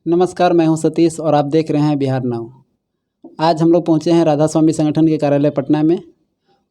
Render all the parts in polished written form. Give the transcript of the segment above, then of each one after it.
नमस्कार, मैं हूं सतीश और आप देख रहे हैं बिहार नाउ। आज हम लोग पहुंचे हैं राधा स्वामी संगठन के कार्यालय पटना में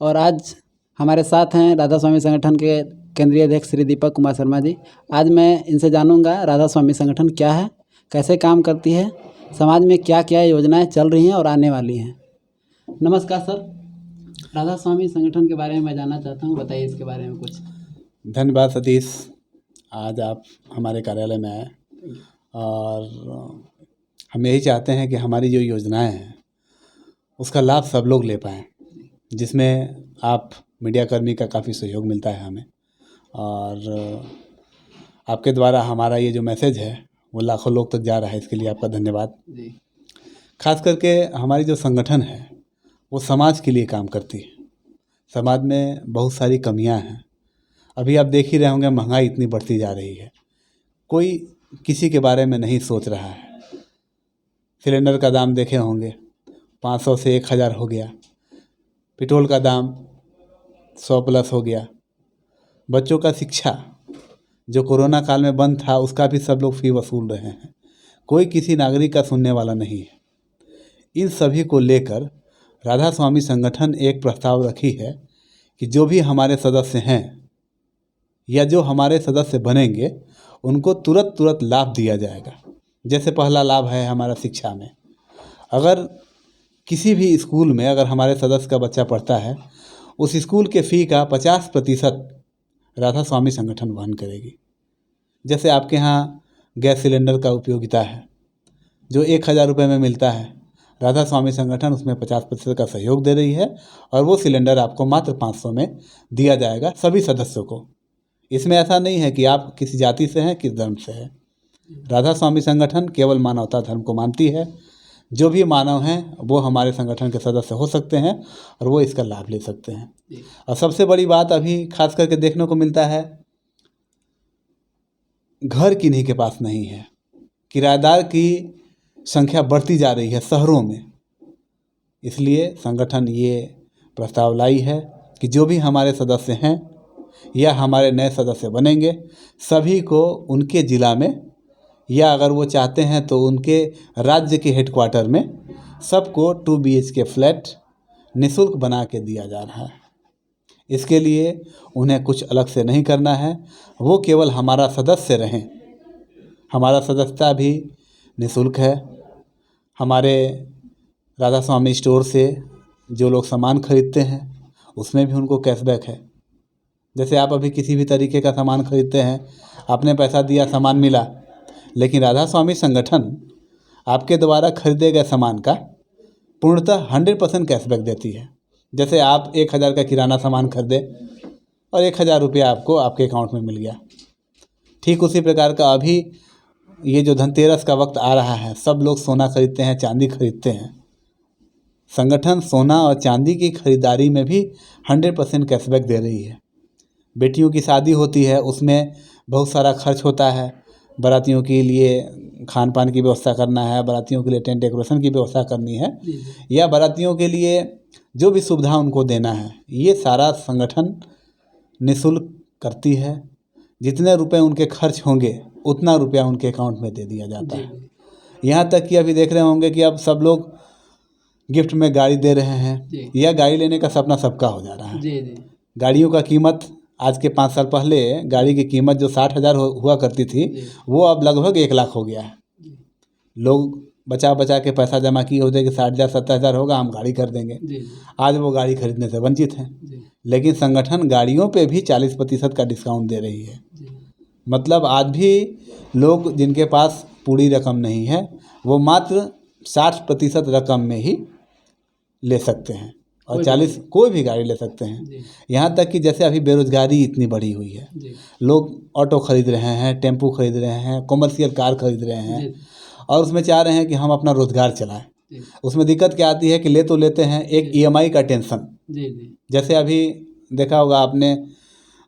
और आज हमारे साथ हैं राधा स्वामी संगठन के केंद्रीय अध्यक्ष श्री दीपक कुमार शर्मा जी। आज मैं इनसे जानूंगा राधा स्वामी संगठन क्या है, कैसे काम करती है, समाज में क्या क्या योजनाएं चल रही हैं और आने वाली हैं। नमस्कार सर, राधा स्वामी संगठन के बारे में मैं जानना चाहता हूँ, बताइए इसके बारे में कुछ। धन्यवाद सतीश, आज आप हमारे कार्यालय में आए और हम यही चाहते हैं कि हमारी जो योजनाएं हैं उसका लाभ सब लोग ले पाएँ, जिसमें आप मीडिया कर्मी का काफ़ी सहयोग मिलता है हमें, और आपके द्वारा हमारा ये जो मैसेज है वो लाखों लोग तक जा रहा है, इसके लिए आपका धन्यवाद। खास करके हमारी जो संगठन है वो समाज के लिए काम करती है। समाज में बहुत सारी कमियां हैं। अभी आप देख ही रहे होंगे, महंगाई इतनी बढ़ती जा रही है, कोई किसी के बारे में नहीं सोच रहा है। सिलेंडर का दाम देखे होंगे, 500 से 1000 हो गया। पेट्रोल का दाम 100 प्लस हो गया। बच्चों का शिक्षा जो कोरोना काल में बंद था उसका भी सब लोग फी वसूल रहे हैं। कोई किसी नागरिक का सुनने वाला नहीं है। इन सभी को लेकर राधा स्वामी संगठन एक प्रस्ताव रखी है कि जो भी हमारे सदस्य हैं या जो हमारे सदस्य बनेंगे उनको तुरंत लाभ दिया जाएगा। जैसे पहला लाभ है हमारा शिक्षा में। अगर किसी भी स्कूल में अगर हमारे सदस्य का बच्चा पढ़ता है, उस स्कूल के फ़ी का 50% राधा स्वामी संगठन वहन करेगी। जैसे आपके यहाँ गैस सिलेंडर का उपयोगिता है जो 1000 रुपये में मिलता है, राधा स्वामी संगठन उसमें 50% का सहयोग दे रही है और वो सिलेंडर आपको मात्र 500 में दिया जाएगा सभी सदस्यों को। इसमें ऐसा नहीं है कि आप किसी जाति से हैं, किस धर्म से हैं। राधा स्वामी संगठन केवल मानवता धर्म को मानती है। जो भी मानव हैं वो हमारे संगठन के सदस्य हो सकते हैं और वो इसका लाभ ले सकते हैं। और सबसे बड़ी बात अभी खास करके देखने को मिलता है, घर किन्हीं के पास नहीं है। किराएदार की संख्या बढ़ती जा रही है शहरों में। इसलिए संगठन ये प्रस्ताव लाई है कि जो भी हमारे सदस्य हैं या हमारे नए सदस्य बनेंगे, सभी को उनके ज़िला में या अगर वो चाहते हैं तो उनके राज्य के हेडक्वार्टर में सबको 2 BHK फ्लैट निःशुल्क बना के दिया जा रहा है। इसके लिए उन्हें कुछ अलग से नहीं करना है, वो केवल हमारा सदस्य रहें। हमारा सदस्यता भी निःशुल्क है। हमारे राधा स्वामी स्टोर से जो लोग सामान खरीदते हैं उसमें भी उनको कैशबैक है। जैसे आप अभी किसी भी तरीके का सामान खरीदते हैं, आपने पैसा दिया, सामान मिला, लेकिन राधा स्वामी संगठन आपके द्वारा खरीदे गए सामान का पूर्णतः 100% कैशबैक देती है। जैसे आप 1000 का किराना सामान खरीदे और 1000 रुपया आपको आपके अकाउंट में मिल गया। ठीक उसी प्रकार का अभी ये जो धनतेरस का वक्त आ रहा है, सब लोग सोना खरीदते हैं, चांदी खरीदते हैं। संगठन सोना और चांदी की खरीदारी में भी 100% कैशबैक दे रही है। बेटियों की शादी होती है, उसमें बहुत सारा खर्च होता है। बारातियों के लिए खान पान की व्यवस्था करना है, बारातियों के लिए टेंट डेकोरेशन की व्यवस्था करनी है, या बारातियों के लिए जो भी सुविधा उनको देना है, ये सारा संगठन निःशुल्क करती है। जितने रुपए उनके खर्च होंगे उतना रुपया उनके अकाउंट में दे दिया जाता है। यहाँ तक कि अभी देख रहे होंगे कि अब सब लोग गिफ्ट में गाड़ी दे रहे हैं, या गाड़ी लेने का सपना सबका हो जा रहा है। गाड़ियों का कीमत आज के 5 साल पहले गाड़ी की कीमत जो 60,000 हुआ करती थी, वो अब लगभग 1 लाख हो गया है। लोग बचा के पैसा जमा किए होते कि 60,000 70,000 होगा, हम गाड़ी कर देंगे। आज वो गाड़ी खरीदने से वंचित हैं। लेकिन संगठन गाड़ियों पे भी 40% का डिस्काउंट दे रही है। मतलब आज भी लोग जिनके पास पूरी रकम नहीं है वो मात्र 60% रकम में ही ले सकते हैं और 40 कोई भी गाड़ी ले सकते हैं। यहाँ तक कि जैसे अभी बेरोजगारी इतनी बढ़ी हुई है, लोग ऑटो खरीद रहे हैं, टेम्पू खरीद रहे हैं, कॉमर्शियल कार खरीद रहे हैं और उसमें चाह रहे हैं कि हम अपना रोजगार चलाएं। उसमें दिक्कत क्या आती है कि ले तो लेते हैं, एक EMI का टेंशन। जैसे अभी देखा होगा आपने,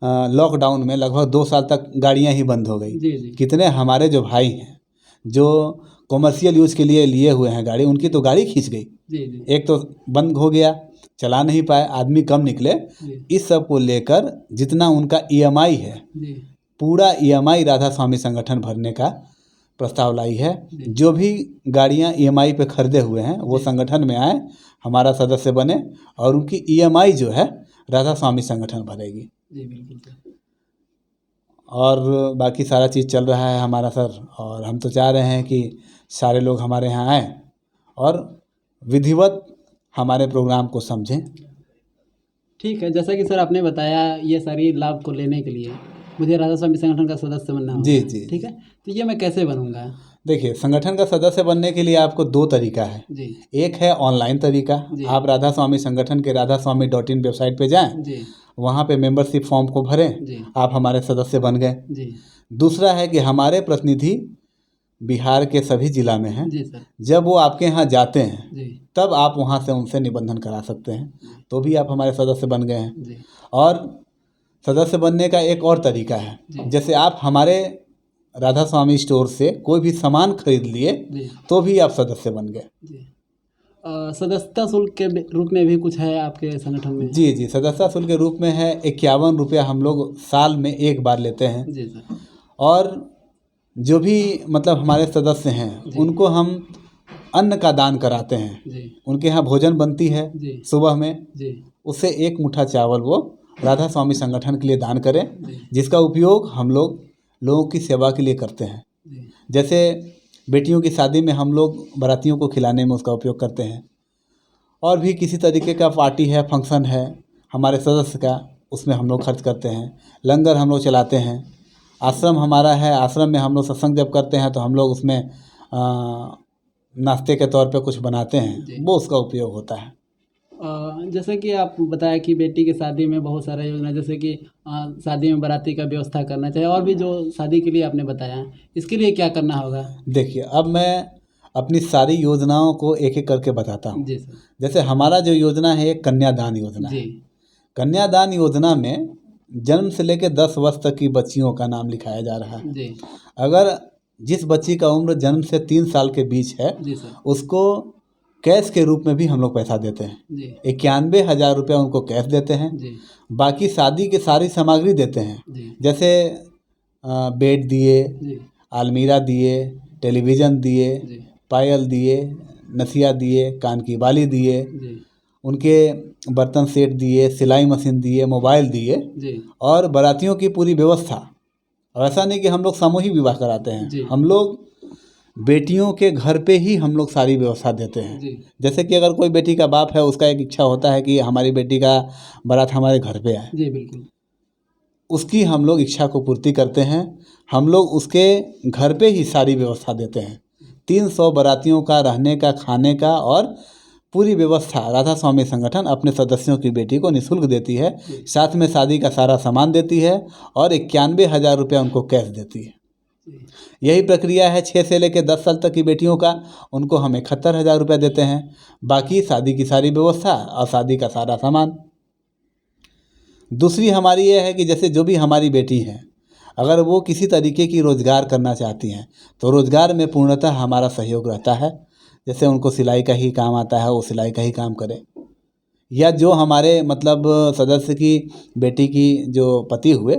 लॉकडाउन में लगभग 2 साल तक गाड़ियाँ ही बंद हो गई। कितने हमारे जो भाई हैं जो कॉमर्शियल यूज़ के लिए लिए हुए हैं गाड़ी, उनकी तो गाड़ी खींच गई। एक तो बंद हो गया, चला नहीं पाए, आदमी कम निकले। इस सब को लेकर जितना उनका EMI है, पूरा EMI राधा स्वामी संगठन भरने का प्रस्ताव लाई है, जो भी गाड़ियां EMI पे खरीदे हुए हैं वो संगठन में आए, हमारा सदस्य बने और उनकी EMI जो है राधा स्वामी संगठन भरेगी। जी बिल्कुल सर। और बाकी सारा चीज़ चल रहा है हमारा सर, और हम तो चाह रहे हैं कि सारे लोग हमारे यहाँ आएँ और विधिवत हमारे प्रोग्राम को समझें। ठीक है, जैसा कि सर आपने बताया ये सारी लाभ को लेने के लिए मुझे राधा स्वामी संगठन का सदस्य बनना होगा। जी जी। ठीक है, तो ये मैं कैसे बनूंगा? देखिए, संगठन का सदस्य बनने के लिए आपको 2 तरीका है। जी एक है ऑनलाइन तरीका, जी। आप राधा स्वामी संगठन के radhaswamy.in वेबसाइट पे जाएं, जी वहाँ पे मेंबरशिप फॉर्म को भरें, जी आप हमारे सदस्य बन गए। जी दूसरा है कि हमारे प्रतिनिधि बिहार के सभी जिला में हैं, जी सर। जब वो आपके यहाँ जाते हैं जी तब आप वहाँ से उनसे निबंधन करा सकते हैं, तो भी आप हमारे सदस्य बन गए हैं। जी और सदस्य बनने का एक और तरीका है, जी। जैसे आप हमारे राधा स्वामी स्टोर से कोई भी सामान खरीद लिए जी तो भी आप सदस्य बन गए। जी। सदस्यता शुल्क के रूप में भी कुछ है आपके संगठन में? जी जी, सदस्यता शुल्क के रूप में है 51 रुपया हम लोग साल में एक बार लेते हैं। जी सर। और जो भी मतलब हमारे सदस्य हैं जी। उनको हम अन्न का दान कराते हैं। जी उनके यहाँ भोजन बनती है जी सुबह में, जी उससे 1 मुट्ठा चावल वो राधा स्वामी संगठन के लिए दान करें, जी जिसका उपयोग हम लोगों की सेवा के लिए करते हैं। जी जैसे बेटियों की शादी में हम लोग बारातियों को खिलाने में उसका उपयोग करते हैं, और भी किसी तरीके का पार्टी है, फंक्शन है हमारे सदस्य का, उसमें हम लोग खर्च करते हैं। लंगर हम लोग चलाते हैं। आश्रम हमारा है, आश्रम में हम लोग सत्संग जब करते हैं तो हम लोग उसमें नाश्ते के तौर पे कुछ बनाते जी। हैं, वो उसका उपयोग होता है। जैसे कि आप बताया कि बेटी की शादी में बहुत सारा योजना, जैसे कि शादी में बाराती का व्यवस्था करना चाहिए, और भी जो शादी के लिए आपने बताया, इसके लिए क्या करना होगा? देखिए, अब मैं अपनी सारी योजनाओं को एक एक करके बताता हूँ। जी सर। जैसे हमारा जो योजना है एक कन्यादान योजना जी है। कन्यादान योजना में जन्म से लेकर 10 वर्ष तक की बच्चियों का नाम लिखाया जा रहा है। जी अगर जिस बच्ची का उम्र जन्म से 3 साल के बीच है जी सर। उसको कैश के रूप में भी हम लोग पैसा देते हैं। जी 91,000 रुपया उनको कैश देते हैं। जी बाकी शादी की सारी सामग्री देते हैं, जी जैसे बेड दिए, जी अलमीरा दिए, टेलीविज़न दिए, जी पायल दिए, नथिया दिए, कान की बाली दिए, जी उनके बर्तन सेट दिए, सिलाई मशीन दिए, मोबाइल दिए, जी और बारातियों की पूरी व्यवस्था। और ऐसा नहीं कि हम लोग सामूहिक विवाह कराते हैं, जी। हम लोग बेटियों के घर पे ही हम लोग सारी व्यवस्था देते हैं। जी जैसे कि अगर कोई बेटी का बाप है, उसका एक इच्छा होता है कि हमारी बेटी का बारात हमारे घर पे आए, जी बिल्कुल। उसकी हम लोग इच्छा को पूर्ति करते हैं। हम लोग उसके घर पे ही सारी व्यवस्था देते हैं। 300 बारातियों का रहने का, खाने का, और पूरी व्यवस्था राधा स्वामी संगठन अपने सदस्यों की बेटी को निःशुल्क देती है। जी। साथ में शादी का सारा सामान देती है और 91,000 रुपया उनको कैश देती है। जी यही प्रक्रिया है 6 से लेकर 10 साल तक की बेटियों का, उनको हम 71,000 रुपया देते हैं। बाकी शादी की सारी व्यवस्था और शादी का सारा सामान। दूसरी हमारी ये है कि जैसे जो भी हमारी बेटी हैं, अगर वो किसी तरीके की रोज़गार करना चाहती हैं तो रोज़गार में पूर्णतः हमारा सहयोग रहता है। जैसे उनको सिलाई का ही काम आता है, वो सिलाई का ही काम करें, या जो हमारे मतलब सदस्य की बेटी की जो पति हुए,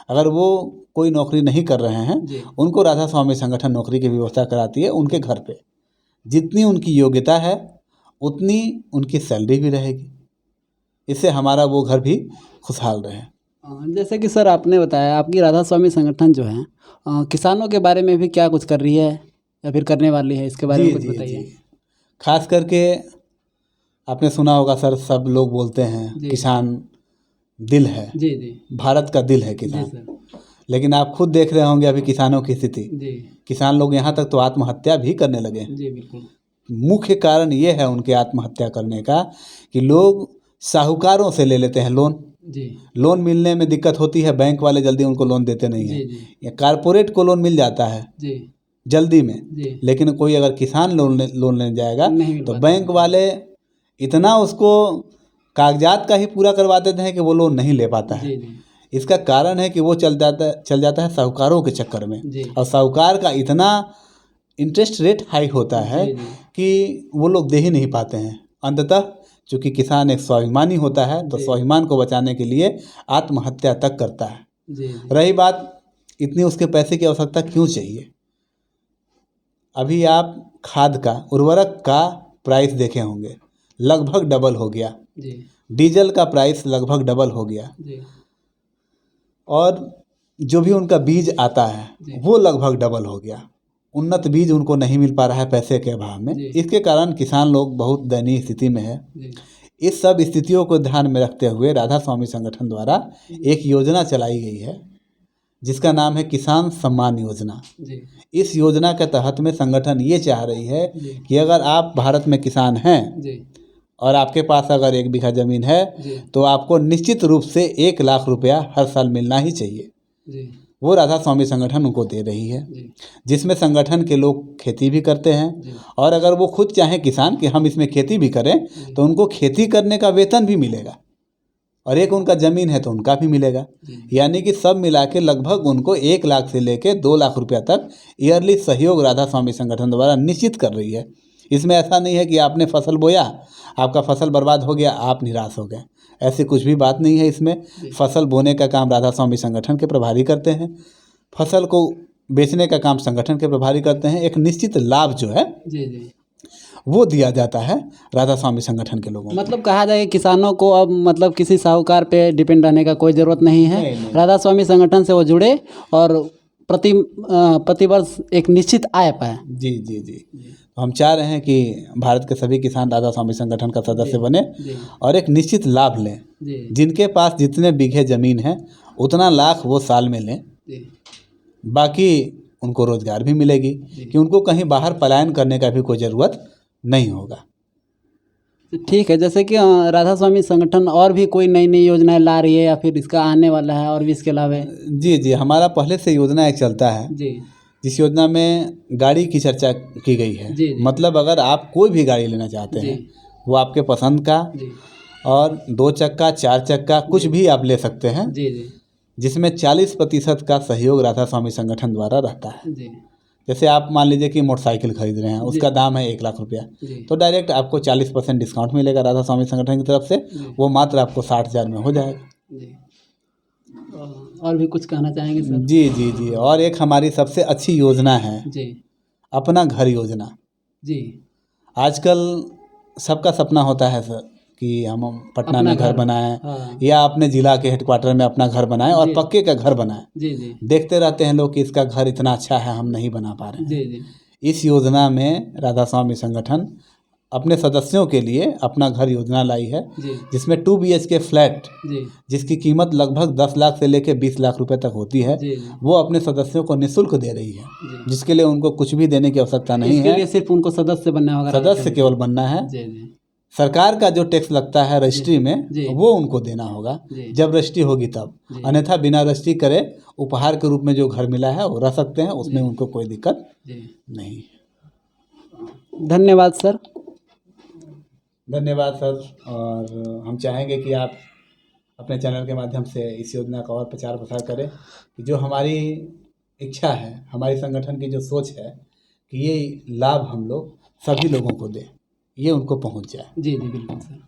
अगर वो कोई नौकरी नहीं कर रहे हैं, जी उनको राधा स्वामी संगठन नौकरी की व्यवस्था कराती है उनके घर पे। जितनी उनकी योग्यता है उतनी उनकी सैलरी भी रहेगी, इससे हमारा वो घर भी खुशहाल रहे। जैसे कि सर आपने बताया आपकी राधा स्वामी संगठन जो है किसानों के बारे में भी क्या कुछ कर रही है या फिर करने वाली है, इसके बारे में कुछ बताइए। खास करके आपने सुना होगा सर, सब लोग बोलते हैं जी। किसान दिल है, जी जी भारत का दिल है जी किसान। सर। लेकिन आप खुद देख रहे होंगे अभी किसानों की स्थिति। जी किसान लोग यहाँ तक तो आत्महत्या भी करने लगे हैं। जी बिल्कुल। मुख्य कारण ये है उनके आत्महत्या करने का कि लोग साहूकारों से ले लेते हैं लोन। जी लोन मिलने में दिक्कत होती है, बैंक वाले जल्दी उनको लोन देते नहीं जी हैं। जी या कारपोरेट को लोन मिल जाता है जी जल्दी में, जी लेकिन कोई अगर किसान लोन लेने जाएगा नहीं मिल तो पाता। बैंक वाले इतना उसको कागजात का ही पूरा करवा देते हैं कि वो लोन नहीं ले पाता है। जी जी इसका कारण है कि वो चल जाता है साहूकारों के चक्कर में, जी और साहूकार का इतना इंटरेस्ट रेट हाई होता है जी जी कि वो लोग दे ही नहीं पाते हैं। अंततः चूँकि किसान एक स्वाभिमानी होता है तो जी। स्वाभिमान को बचाने के लिए आत्महत्या तक करता है। जी जी रही बात इतनी उसके पैसे की आवश्यकता क्यों चाहिए, अभी आप खाद का उर्वरक का प्राइस देखे होंगे, लगभग डबल हो गया। जी डीजल का प्राइस लगभग डबल हो गया। जी और जो भी उनका बीज आता है वो लगभग डबल हो गया। उन्नत बीज उनको नहीं मिल पा रहा है पैसे के अभाव में। इसके कारण किसान लोग बहुत दयनीय स्थिति में है। इस सब स्थितियों को ध्यान में रखते हुए राधा स्वामी संगठन द्वारा एक योजना चलाई गई है जिसका नाम है किसान सम्मान योजना। इस योजना के तहत में संगठन ये चाह रही है कि अगर आप भारत में किसान हैं और आपके पास अगर 1 बीघा ज़मीन है तो आपको निश्चित रूप से 1 लाख रुपया हर साल मिलना ही चाहिए। वो राधा स्वामी संगठन उनको दे रही है, जिसमें संगठन के लोग खेती भी करते हैं और अगर वो खुद चाहें किसान कि हम इसमें खेती भी करें तो उनको खेती करने का वेतन भी मिलेगा और एक उनका ज़मीन है तो उनका भी मिलेगा। यानी कि सब मिला के लगभग उनको 1 लाख से लेके 2 लाख रुपया तक ईयरली सहयोग राधा स्वामी संगठन द्वारा निश्चित कर रही है। इसमें ऐसा नहीं है कि आपने फसल बोया, आपका फसल बर्बाद हो गया, आप निराश हो गए, ऐसी कुछ भी बात नहीं है। इसमें फसल बोने का काम राधा स्वामी संगठन के प्रभारी करते हैं, फसल को बेचने का काम संगठन के प्रभारी करते हैं। एक निश्चित लाभ जो है वो दिया जाता है राधा स्वामी संगठन के लोगों को। मतलब कहा जाए कि किसानों को अब मतलब किसी साहूकार पे डिपेंड रहने का कोई ज़रूरत नहीं है। नहीं। राधा स्वामी संगठन से वो जुड़े और प्रतिवर्ष एक निश्चित आय पाए। जी जी जी तो हम चाह रहे हैं कि भारत के सभी किसान राधा स्वामी संगठन का सदस्य बने और एक निश्चित लाभ लें। जिनके पास जितने बीघे ज़मीन है उतना लाख वो साल में लें, बाकी उनको रोज़गार भी मिलेगी कि उनको कहीं बाहर पलायन करने का भी कोई ज़रूरत नहीं होगा। ठीक है, जैसे कि राधा स्वामी संगठन और भी कोई नई नई योजनाएं ला रही है या फिर इसका आने वाला है और भी इसके अलावा? जी जी हमारा पहले से योजना एक चलता है जिस योजना में गाड़ी की चर्चा की गई है। मतलब अगर आप कोई भी गाड़ी लेना चाहते हैं वो आपके पसंद का और 2 चक्का 4 चक्का कुछ भी आप ले सकते हैं, जिसमें 40% का सहयोग राधा स्वामी संगठन द्वारा रहता है। जैसे आप मान लीजिए कि मोटरसाइकिल खरीद रहे हैं, उसका दाम है 1 लाख रुपया, तो डायरेक्ट आपको 40% डिस्काउंट मिलेगा राधा स्वामी संगठन की तरफ से। वो मात्र आपको 60,000 में हो जाएगा। और भी कुछ कहना चाहेंगे सर? जी जी जी और एक हमारी सबसे अच्छी योजना है अपना घर योजना। आजकल सबका सपना होता है सर कि हम पटना में घर बनाएं या अपने ज़िला के हेडक्वार्टर में अपना घर बनाएं और पक्के का घर बनाएं। देखते रहते हैं लोग कि इसका घर इतना अच्छा है, हम नहीं बना पा रहे हैं। इस योजना में राधा स्वामी संगठन अपने सदस्यों के लिए अपना घर योजना लाई है, जिसमें 2 BHK फ्लैट जिसकी कीमत लगभग 10 लाख से लेकर 20 लाख रुपए तक होती है, वो अपने सदस्यों को निःशुल्क दे रही है, जिसके लिए उनको कुछ भी देने की आवश्यकता नहीं है। सिर्फ उनको सदस्य बनना होगा, सदस्य केवल बनना है। सरकार का जो टैक्स लगता है रजिस्ट्री में वो उनको देना होगा जब रजिस्ट्री होगी तब, अन्यथा बिना रजिस्ट्री करे उपहार के रूप में जो घर मिला है वो रह सकते हैं, उसमें उनको कोई दिक्कत नहीं। धन्यवाद सर। धन्यवाद सर। और हम चाहेंगे कि आप अपने चैनल के माध्यम से इस योजना का और प्रचार प्रसार करें कि जो हमारी इच्छा है, हमारी संगठन की जो सोच है कि ये लाभ हम लोग सभी लोगों को दें, ये उनको पहुंच जाए। जी जी बिल्कुल सर।